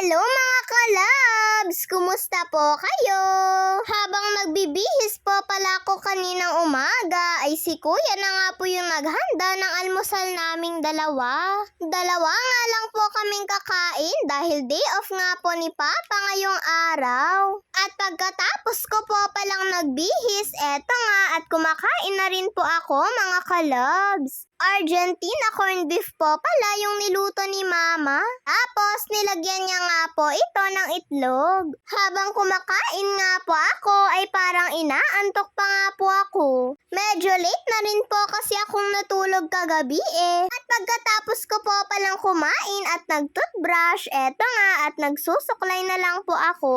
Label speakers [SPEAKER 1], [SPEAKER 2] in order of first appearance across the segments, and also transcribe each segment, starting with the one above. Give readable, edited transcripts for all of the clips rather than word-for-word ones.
[SPEAKER 1] Hello mga kalabs! Kumusta po kayo? Habang nagbibihis po pala ako kaninang umaga, ay si kuya na nga po yung naghanda ng almusal naming dalawa. Dalawa nga lang po kaming kakain dahil day off nga po ni Papa ngayong araw. At pagkatapos ko po palang nagbihis, eto nga at kumakain na rin po ako mga kalabs. Argentina corned beef po pala yung niluto ni Mama. Tapos nilagyan niya nga po ito ng itlog. Habang kumakain nga po ako ay parang inaantok pa nga po ako. Medyo late na rin po kasi akong natulog kagabi eh. At pagkatapos ko po palang kumain at nag-toothbrush, eto nga at nagsusuklay na lang po ako.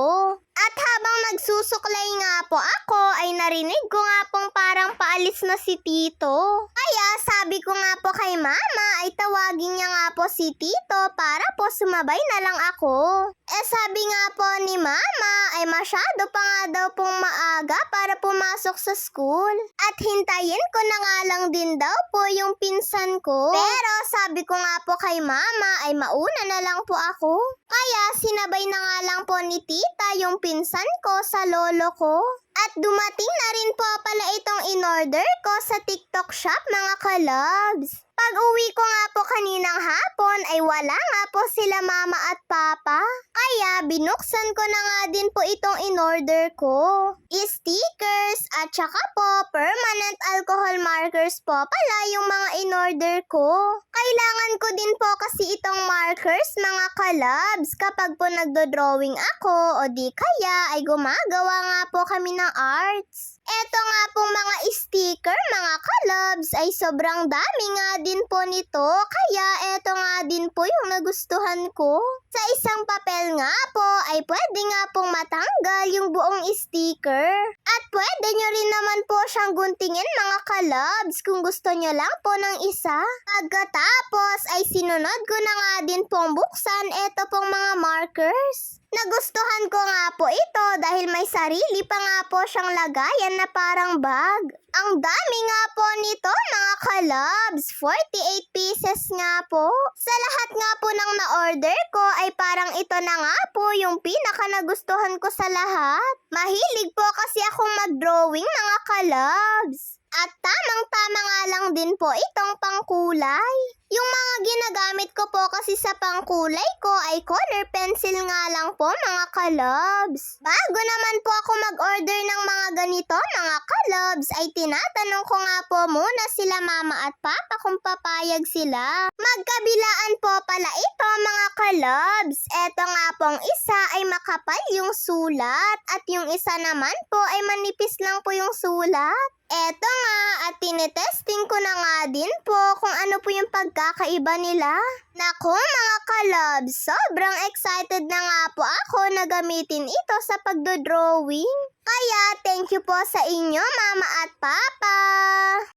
[SPEAKER 1] At habang nagsusuklay nga po ako ay narinig ko nga pong parang paalis na si Tito. Kaya sabi ko nga po kay Mama ay tawagin niya nga po si Tito para po sumabay na lang ako. Sabi nga po ni Mama ay masyado pa nga daw pong maaga para pumasok sa school. At hintayin ko na nga lang din daw po yung pinsan ko. Pero sabi ko nga po kay Mama ay mauna na lang po ako. Kaya sinabay na nga lang po ni Tita yung pinsan ko sa lolo ko. At dumating na rin po pala itong in-order ko sa TikTok shop mga kalabs. Pag uwi ko nga po kaninang hapon ay wala nga po sila Mama at Papa. Kaya binuksan ko na nga din po itong in-order ko. Stickers at saka po permanent alcohol markers po pala yung mga in-order ko. Kailangan ko din po kasi itong markers mga kalabs kapag po nagdo-drawing ako o di kaya ay gumagawa nga po kami ng arts. Eto nga pong mga sticker mga kalabs ay sobrang dami nga din po nito kaya eto nga din po yung nagustuhan ko. Sa isang papel nga po ay pwede nga pong matanggal yung buong sticker. At pwede nyo rin naman po siyang guntingin mga kalabs kung gusto nyo lang po ng isa. Pagkatapos ay sinunod ko na nga din pong buksan eto pong mga markers. Nagustuhan ko nga po ito dahil may sarili pa nga po siyang lagayan na parang bag. Ang dami nga po nito mga kalabs, 48 pieces nga po. Sa lahat nga po ng na-order ko ay parang ito na nga po yung pinaka nagustuhan ko sa lahat. Mahilig po kasi akong mag-drawing mga kalabs. At tamang-tama nga lang din po itong pangkulay. Yung mga ginagamit ko po kasi sa pangkulay ko ay color pencil nga lang po mga kalabs. Bago naman po ako mag-order ng mga ganito mga kalabs ay tinatanong ko nga po muna sila Mama at Papa kung papayag sila. Magkabilaan po pala ito mga kalabs. Eto nga pong isa ay makapal yung sulat at yung isa naman po ay manipis lang po yung sulat. Eto nga at tinetesting ko na nga din po kung ano po yung pagkakaiba nila. Naku mga kalabs, sobrang excited na nga po ako na gamitin ito sa pagdodrawing. Kaya thank you po sa inyo Mama at Papa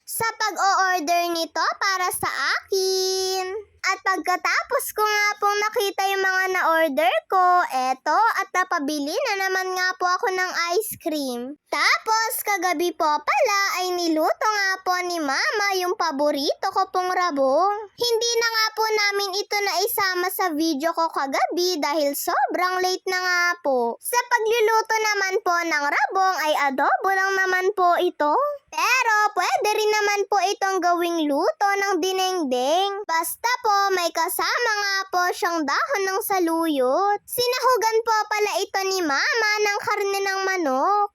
[SPEAKER 1] sa pag-o-order nito para sa akin. At pagkatapos ko nga pong nakita yung mga na-order ko, eto at napabili na naman nga po ako ng ice cream. Tapos kagabi po pala ay niluto nga po ni Mama yung paborito ko pong rabong. Hindi na nga po namin ito na isama sa video ko kagabi dahil sobrang late na nga po. Sa pagluluto naman po ng rabong ay adobo lang naman po ito. Pero pwede rin naman po itong gawing luto ng dinengdeng. Basta po may kasama nga po siyang dahon ng saluyot. Sinahugan po pala ito ni Mama ng karne ng manok.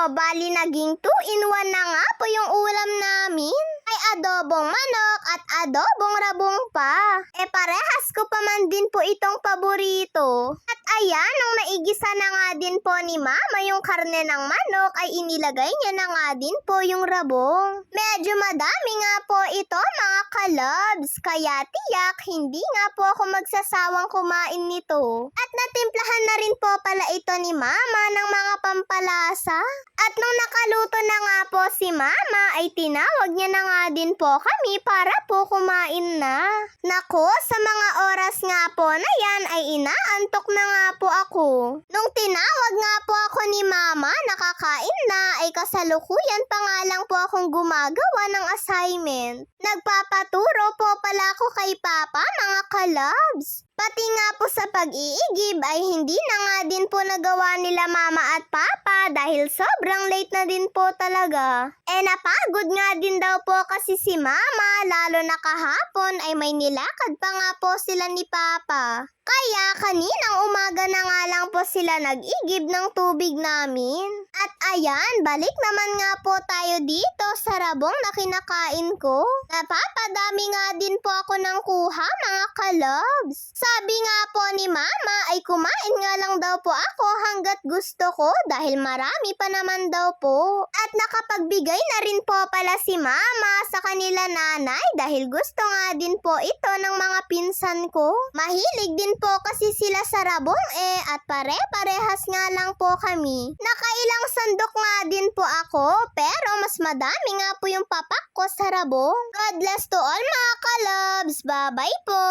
[SPEAKER 1] Bali naging 2-in-1 na nga po yung ulam namin. Ay adobong manok at adobong rabong pa. Parehas ko pa man din po itong paborito. At ayan, nung naigisa na nga din po ni Mama yung karne ng manok ay inilagay niya na nga din po yung rabong. Medyo madami nga po ito mga kalabs. Kaya tiyak, hindi nga po ako magsasawang kumain nito. At natimplahan na rin po pala ito ni Mama ng mga pampalasa. At nung nakaluto na nga po si Mama ay tinawag niya na nga din po kami para po kumain na. Nako, sa mga oras nga po na yan ay inaantok na nga po ako. Nung tinawag nga po ako ni Mama nakakain na ay kasalukuyan pa nga lang po akong gumagawa ng assignment. Nagpapaturo po pala ako kay Papa mga kalabs. Pati nga po sa pag-iigib ay hindi na nga din po nagawa nila mama at papa dahil sobrang late na din po talaga. Napagod nga din daw po kasi si mama, lalo na kahapon ay may nilakad pa nga po sila ni papa. Kaya kaninang umaga na nga lang po sila nag-igib ng tubig namin. At ayan, balik naman nga po tayo dito sa rabong na kinakain ko. Napapadami nga din po ako ng kuha mga kalobs. Sabi nga po ni mama ay kumain nga lang daw po ako hanggat gusto ko dahil marami pa naman daw po. At nakapagbigay na rin po pala si mama sa kanila nanay dahil gusto nga din po ito ng mga pinsan ko. Mahilig din po kasi sila sa rabong at pare-parehas nga lang po kami. Nakailang sandok nga din po ako pero mas madami nga po yung papak ko sa rabong. God bless to all mga kalobs. Bye-bye po!